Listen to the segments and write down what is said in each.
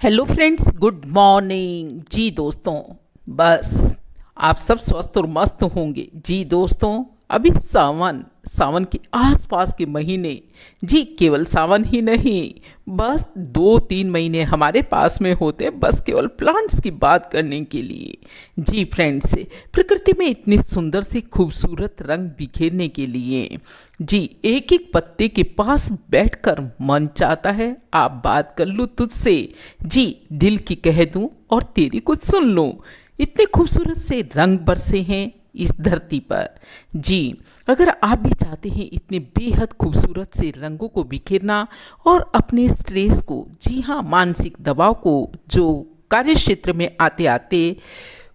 Hello friends, good morning जी दोस्तों। बस आप सब स्वस्थ और मस्त होंगे जी दोस्तों। अभी सावन सावन के आसपास के महीने, जी केवल सावन ही नहीं, बस 2-3 महीने हमारे पास में होते हैं बस केवल प्लांट्स की बात करने के लिए। जी फ्रेंड्स, प्रकृति में इतनी सुंदर से खूबसूरत रंग बिखेरने के लिए जी एक एक पत्ते के पास बैठकर मन चाहता है आप बात कर लूँ तुझसे, जी दिल की कह दूँ और तेरी कुछ सुन लूँ। इतने खूबसूरत से रंग बरसे हैं इस धरती पर। जी अगर आप भी चाहते हैं इतने बेहद खूबसूरत से रंगों को बिखेरना और अपने स्ट्रेस को, जी हाँ मानसिक दबाव को जो कार्य क्षेत्र में आते आते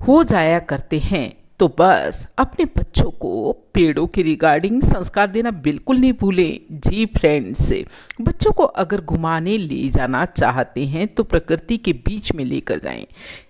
हो जाया करते हैं, तो बस अपने बच्चों को पेड़ों के रिगार्डिंग संस्कार देना बिल्कुल नहीं भूलें। जी फ्रेंड्स, बच्चों को अगर घुमाने ले जाना चाहते हैं तो प्रकृति के बीच में लेकर जाएं।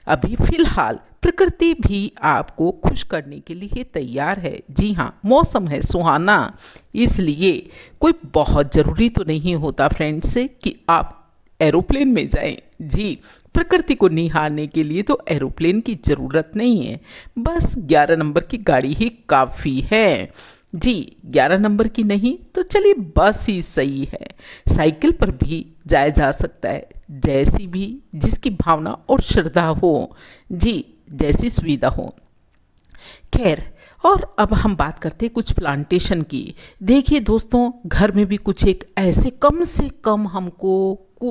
अभी फिलहाल प्रकृति भी आपको खुश करने के लिए तैयार है। जी हाँ, मौसम है सुहाना, इसलिए कोई बहुत ज़रूरी तो नहीं होता फ्रेंड्स कि आप एरोप्लेन में जाएं। जी प्रकृति को निहारने के लिए तो एरोप्लेन की ज़रूरत नहीं है, बस 11 नंबर की गाड़ी ही काफ़ी है। जी 11 नंबर की नहीं तो चलिए बस ही सही है, साइकिल पर भी जाया जा सकता है, जैसी भी जिसकी भावना और श्रद्धा हो, जी जैसी सुविधा हो। खैर, और अब हम बात करते हैं कुछ प्लांटेशन की। देखिए दोस्तों, घर में भी कुछ एक ऐसे कम से कम हमको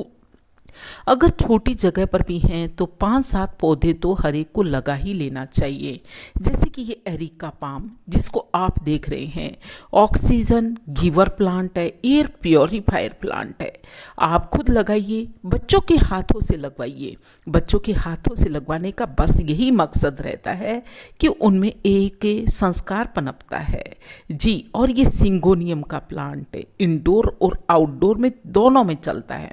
अगर छोटी जगह पर भी हैं तो 5-7 पौधे तो हर एक को लगा ही लेना चाहिए। जैसे कि ये एरिका पाम जिसको आप देख रहे हैं, ऑक्सीजन गिवर प्लांट है, एयर प्योरीफायर प्लांट है। आप खुद लगाइए, बच्चों के हाथों से लगवाइए। बच्चों के हाथों से लगवाने का बस यही मकसद रहता है कि उनमें एक संस्कार पनपता है। जी, और ये सिंगोनियम का प्लांट है, इंडोर और आउटडोर में दोनों में चलता है।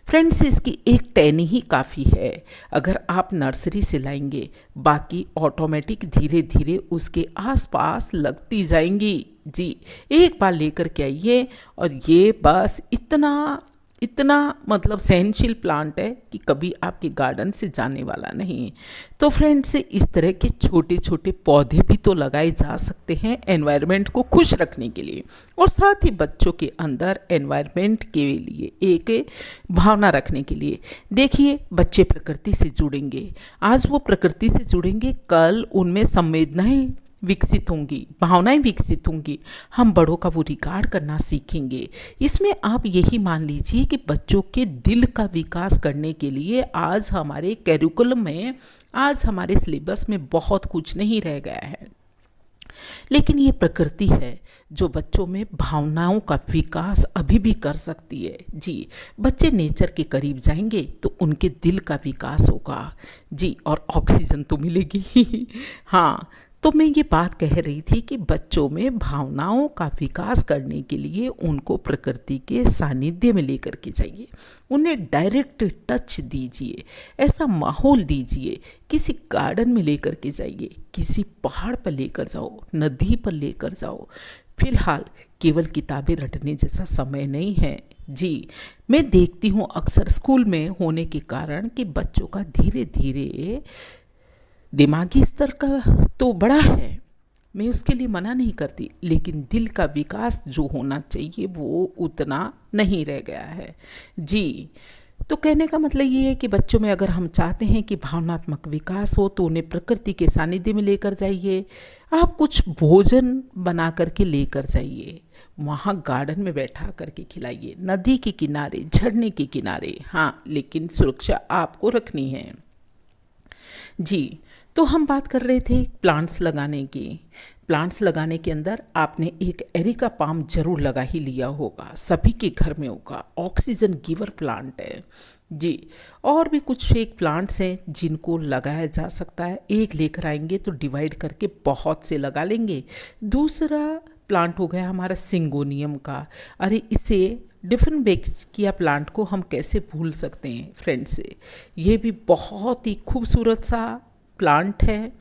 फ्रेंड्स, इसकी एक टहनी ही काफ़ी है अगर आप नर्सरी से लाएंगे, बाकी ऑटोमेटिक धीरे धीरे उसके आसपास लगती जाएंगी। जी एक बार लेकर के आइए और ये बस इतना इतना मतलब सहनशील प्लांट है कि कभी आपके गार्डन से जाने वाला नहीं। तो फ्रेंड्स, इस तरह के छोटे छोटे पौधे भी तो लगाए जा सकते हैं एनवायरनमेंट को खुश रखने के लिए, और साथ ही बच्चों के अंदर एनवायरनमेंट के लिए एक भावना रखने के लिए। देखिए, बच्चे प्रकृति से जुड़ेंगे, आज वो प्रकृति से जुड़ेंगे, कल उनमें संवेदनाएं विकसित होंगी, भावनाएं विकसित होंगी, हम बड़ों का वो रिगार्ड करना सीखेंगे। इसमें आप यही मान लीजिए कि बच्चों के दिल का विकास करने के लिए आज हमारे कैरिकुलम में, आज हमारे सिलेबस में बहुत कुछ नहीं रह गया है, लेकिन ये प्रकृति है जो बच्चों में भावनाओं का विकास अभी भी कर सकती है। जी बच्चे नेचर के करीब जाएंगे तो उनके दिल का विकास होगा। जी और ऑक्सीजन तो मिलेगी ही। हाँ, तो मैं ये बात कह रही थी कि बच्चों में भावनाओं का विकास करने के लिए उनको प्रकृति के सानिध्य में लेकर के जाइए, उन्हें डायरेक्ट टच दीजिए, ऐसा माहौल दीजिए। किसी गार्डन में लेकर के जाइए, किसी पहाड़ पर लेकर जाओ, नदी पर लेकर जाओ। फिलहाल केवल किताबें रटने जैसा समय नहीं है। जी मैं देखती हूँ अक्सर स्कूल में होने के कारण कि बच्चों का धीरे धीरे दिमागी स्तर का तो बड़ा है, मैं उसके लिए मना नहीं करती, लेकिन दिल का विकास जो होना चाहिए वो उतना नहीं रह गया है। जी तो कहने का मतलब ये है कि बच्चों में अगर हम चाहते हैं कि भावनात्मक विकास हो तो उन्हें प्रकृति के सानिध्य में लेकर जाइए। आप कुछ भोजन बना करके लेकर जाइए, वहाँ गार्डन में बैठा करके खिलाइए, नदी के किनारे, झरने के किनारे। हाँ, लेकिन सुरक्षा आपको रखनी है। जी तो हम बात कर रहे थे प्लांट्स लगाने की। प्लांट्स लगाने के अंदर आपने एक एरिका पाम जरूर लगा ही लिया होगा, सभी के घर में होगा, ऑक्सीजन गिवर प्लांट है। जी और भी कुछ फेक प्लांट्स हैं जिनको लगाया जा सकता है, एक लेकर आएंगे तो डिवाइड करके बहुत से लगा लेंगे। दूसरा प्लांट हो गया हमारा सिंगोनियम का। अरे इसे डिफरेंट बेक्सिया प्लांट को हम कैसे भूल सकते हैं फ्रेंड्स, ये भी बहुत ही खूबसूरत सा प्लांट है।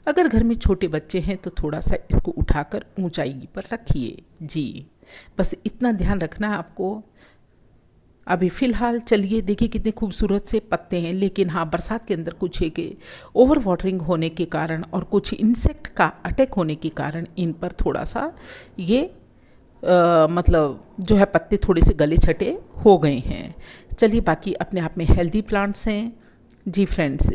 अगर घर में छोटे बच्चे हैं तो थोड़ा सा इसको उठाकर ऊंचाई पर रखिए। जी बस इतना ध्यान रखना है आपको। अभी फ़िलहाल चलिए देखिए कितने खूबसूरत से पत्ते हैं, लेकिन हाँ बरसात के अंदर कुछ है कि ओवर वाटरिंग होने के कारण और कुछ इंसेक्ट का अटैक होने के कारण इन पर थोड़ा सा ये मतलब जो है पत्ते थोड़े से गले छटे हो गए हैं। चलिए बाकी अपने आप में हेल्दी प्लांट्स हैं जी फ्रेंड्स।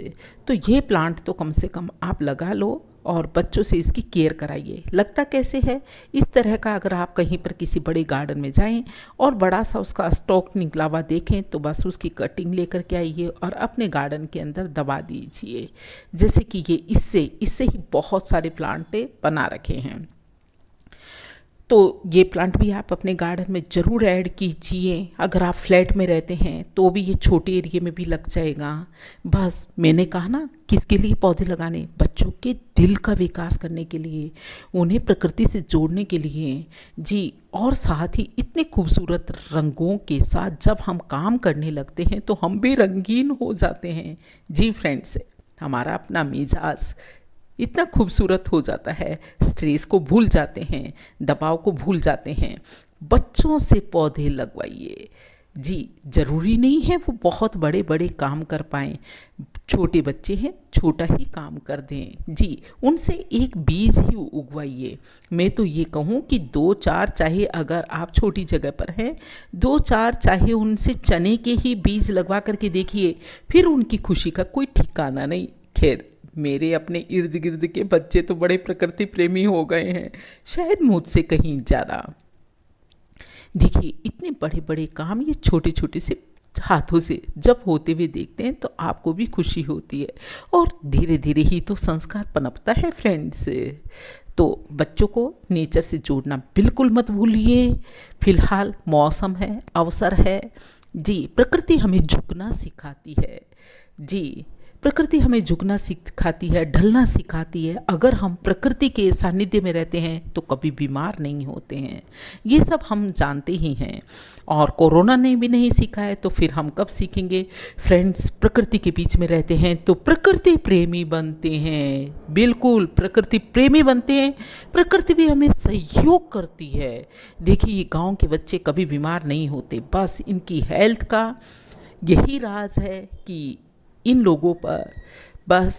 तो ये प्लांट तो कम से कम आप लगा लो और बच्चों से इसकी केयर कराइए। लगता कैसे है, इस तरह का अगर आप कहीं पर किसी बड़े गार्डन में जाएं और बड़ा सा उसका स्टॉक निकला हुआ देखें तो बस उसकी कटिंग लेकर के आइए और अपने गार्डन के अंदर दबा दीजिए। जैसे कि ये इससे ही बहुत सारे प्लांट बना रखे हैं। तो ये प्लांट भी आप अपने गार्डन में ज़रूर ऐड कीजिए। अगर आप फ्लैट में रहते हैं तो भी ये छोटे एरिया में भी लग जाएगा। बस मैंने कहा ना किसके लिए पौधे लगाने, बच्चों के दिल का विकास करने के लिए, उन्हें प्रकृति से जोड़ने के लिए जी। और साथ ही इतने खूबसूरत रंगों के साथ जब हम काम करने लगते हैं तो हम भी रंगीन हो जाते हैं जी फ्रेंड्स। हमारा अपना मिजाज इतना खूबसूरत हो जाता है, स्ट्रेस को भूल जाते हैं, दबाव को भूल जाते हैं। बच्चों से पौधे लगवाइए जी। ज़रूरी नहीं है वो बहुत बड़े बड़े काम कर पाएँ, छोटे बच्चे हैं छोटा ही काम कर दें जी। उनसे एक बीज ही उगवाइए। मैं तो ये कहूँ कि 2-4 चाहे अगर आप छोटी जगह पर हैं 2-4 चाहे उनसे चने के ही बीज लगवा करके देखिए, फिर उनकी खुशी का कोई ठिकाना नहीं। खैर मेरे अपने इर्द गिर्द के बच्चे तो बड़े प्रकृति प्रेमी हो गए हैं, शायद मुझसे कहीं ज़्यादा। देखिए इतने बड़े बड़े काम ये छोटे छोटे से हाथों से जब होते हुए देखते हैं तो आपको भी खुशी होती है और धीरे धीरे ही तो संस्कार पनपता है फ्रेंड्स। तो बच्चों को नेचर से जोड़ना बिल्कुल मत भूलिए। फिलहाल मौसम है, अवसर है जी। प्रकृति हमें झुकना सिखाती है जी। प्रकृति हमें झुकना सिखाती है, ढलना सिखाती है। अगर हम प्रकृति के सानिध्य में रहते हैं तो कभी बीमार नहीं होते हैं, ये सब हम जानते ही हैं। और कोरोना ने भी नहीं सीखा है तो फिर हम कब सीखेंगे फ्रेंड्स। प्रकृति के बीच में रहते हैं तो प्रकृति प्रेमी बनते हैं, बिल्कुल प्रकृति प्रेमी बनते हैं। प्रकृति भी हमें सहयोग करती है। देखिए ये गाँव के बच्चे कभी बीमार नहीं होते, बस इनकी हेल्थ का यही राज है कि इन लोगों पर बस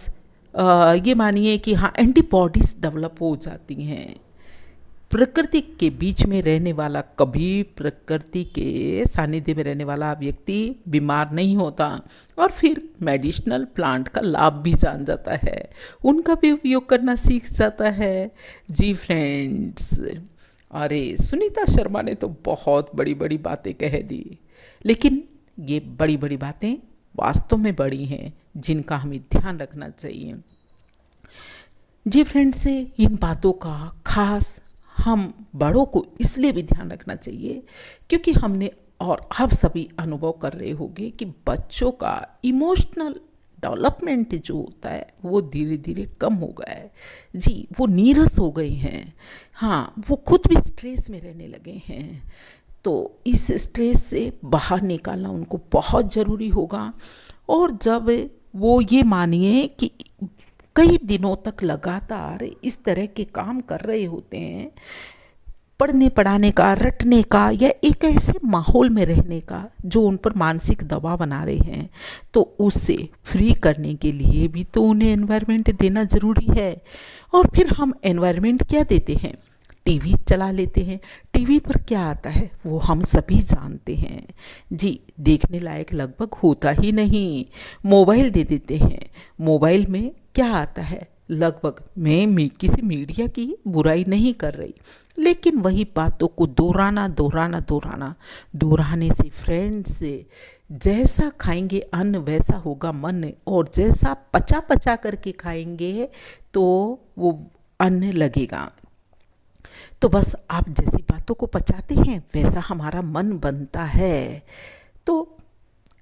ये मानिए कि हाँ एंटीबॉडीज़ डेवलप हो जाती हैं। प्रकृति के बीच में रहने वाला, कभी प्रकृति के सानिध्य में रहने वाला व्यक्ति बीमार नहीं होता और फिर मेडिसिनल प्लांट का लाभ भी जान जाता है, उनका भी उपयोग करना सीख जाता है जी फ्रेंड्स। अरे सुनीता शर्मा ने तो बहुत बड़ी बड़ी बातें कह दी, लेकिन ये बड़ी बड़ी बातें वास्तव में बड़ी हैं जिनका हमें ध्यान रखना चाहिए जी फ्रेंड्स। इन बातों का खास हम बड़ों को इसलिए भी ध्यान रखना चाहिए क्योंकि हमने और आप सभी अनुभव कर रहे होंगे कि बच्चों का इमोशनल डेवलपमेंट जो होता है वो धीरे धीरे कम हो गया है जी। वो नीरस हो गए हैं, हाँ वो खुद भी स्ट्रेस में रहने लगे हैं। तो इस स्ट्रेस से बाहर निकालना उनको बहुत ज़रूरी होगा। और जब वो ये मानिए कि कई दिनों तक लगातार इस तरह के काम कर रहे होते हैं, पढ़ने पढ़ाने का, रटने का या एक ऐसे माहौल में रहने का जो उन पर मानसिक दबाव बना रहे हैं, तो उससे फ्री करने के लिए भी तो उन्हें एनवायरनमेंट देना ज़रूरी है। और फिर हम एनवायरनमेंट क्या देते हैं, टीवी चला लेते हैं। टीवी पर क्या आता है वो हम सभी जानते हैं जी। देखने लायक लगभग होता ही नहीं। मोबाइल दे देते हैं, मोबाइल में क्या आता है लगभग, मैं किसी मीडिया की बुराई नहीं कर रही, लेकिन वही बातों को दोहराने से फ्रेंड्स, जैसा खाएंगे अन्न वैसा होगा मन, और जैसा पचा पचा करके खाएंगे तो वो अन्न लगेगा। तो बस आप जैसी बातों को पचाते हैं वैसा हमारा मन बनता है। तो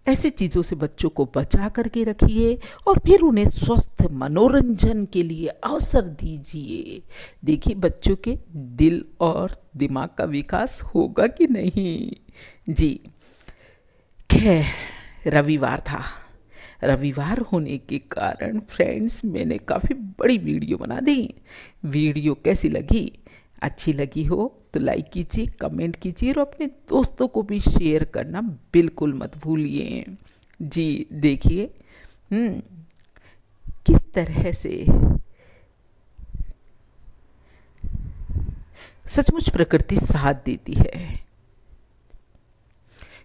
ऐसी चीज़ों से बच्चों को बचा करके रखिए और फिर उन्हें स्वस्थ मनोरंजन के लिए अवसर दीजिए। देखिए बच्चों के दिल और दिमाग का विकास होगा कि नहीं जी। खैर रविवार था, रविवार होने के कारण फ्रेंड्स मैंने काफ़ी बड़ी वीडियो बना दी। वीडियो कैसी लगी, अच्छी लगी हो तो लाइक कीजिए, कमेंट कीजिए और अपने दोस्तों को भी शेयर करना बिल्कुल मत भूलिए। जी देखिए किस तरह से सचमुच प्रकृति साथ देती है।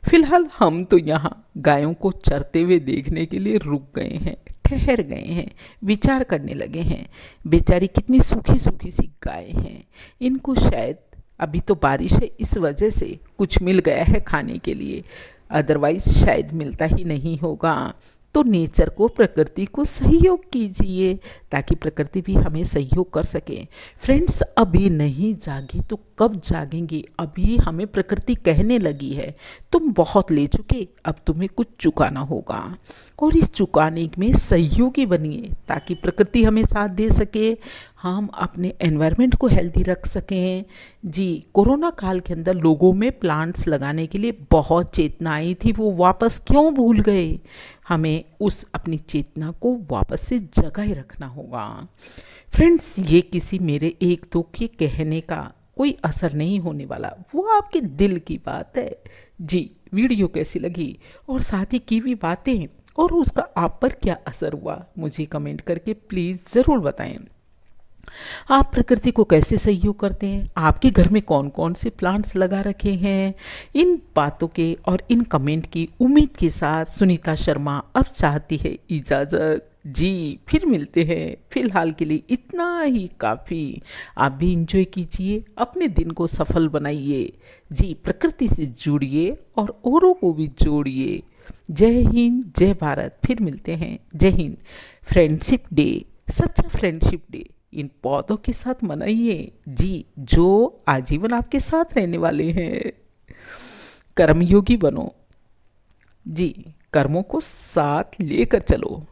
फिलहाल हम तो यहाँ गायों को चरते हुए देखने के लिए रुक गए हैं, ठहर गए हैं, विचार करने लगे हैं। बेचारी कितनी सूखी सूखी सी गाय हैं, इनको शायद अभी तो बारिश है इस वजह से कुछ मिल गया है खाने के लिए, अदरवाइज शायद मिलता ही नहीं होगा। तो नेचर को, प्रकृति को सहयोग कीजिए ताकि प्रकृति भी हमें सहयोग कर सके। फ्रेंड्स, अभी नहीं जागी तो कब जागेंगे? अभी हमें प्रकृति कहने लगी है तुम बहुत ले चुके, अब तुम्हें कुछ चुकाना होगा। और इस चुकाने में सहयोगी बनिए ताकि प्रकृति हमें साथ दे सके, हम अपने एनवायरनमेंट को हेल्दी रख सकें। जी, कोरोना काल के अंदर लोगों में प्लांट्स लगाने के लिए बहुत चेतना आई थी, वो वापस क्यों भूल गए? हमें उस अपनी चेतना को वापस से जगाए रखना होगा। फ्रेंड्स, ये किसी मेरे एक दो के कहने का कोई असर नहीं होने वाला, वो आपके दिल की बात है। जी, वीडियो कैसी लगी और साथ ही की हुई बातें और उसका आप पर क्या असर हुआ, मुझे कमेंट करके प्लीज़ ज़रूर बताएं। आप प्रकृति को कैसे सहयोग करते हैं? आपके घर में कौन कौन से प्लांट्स लगा रखे हैं? इन बातों के और इन कमेंट की उम्मीद के साथ सुनीता शर्मा अब चाहती है इजाज़त। जी, फिर मिलते हैं। फिलहाल के लिए इतना ही काफ़ी। आप भी इंजॉय कीजिए, अपने दिन को सफल बनाइए। जी, प्रकृति से जुड़िए और औरों को भी जोड़िए। जय हिंद, जय भारत। फिर मिलते हैं। जय हिंद। फ्रेंडशिप डे, सच्चा फ्रेंडशिप डे इन पौधों के साथ मनाइए, जी, जो आजीवन आपके साथ रहने वाले हैं। कर्मयोगी बनो, जी, कर्मों को साथ लेकर चलो।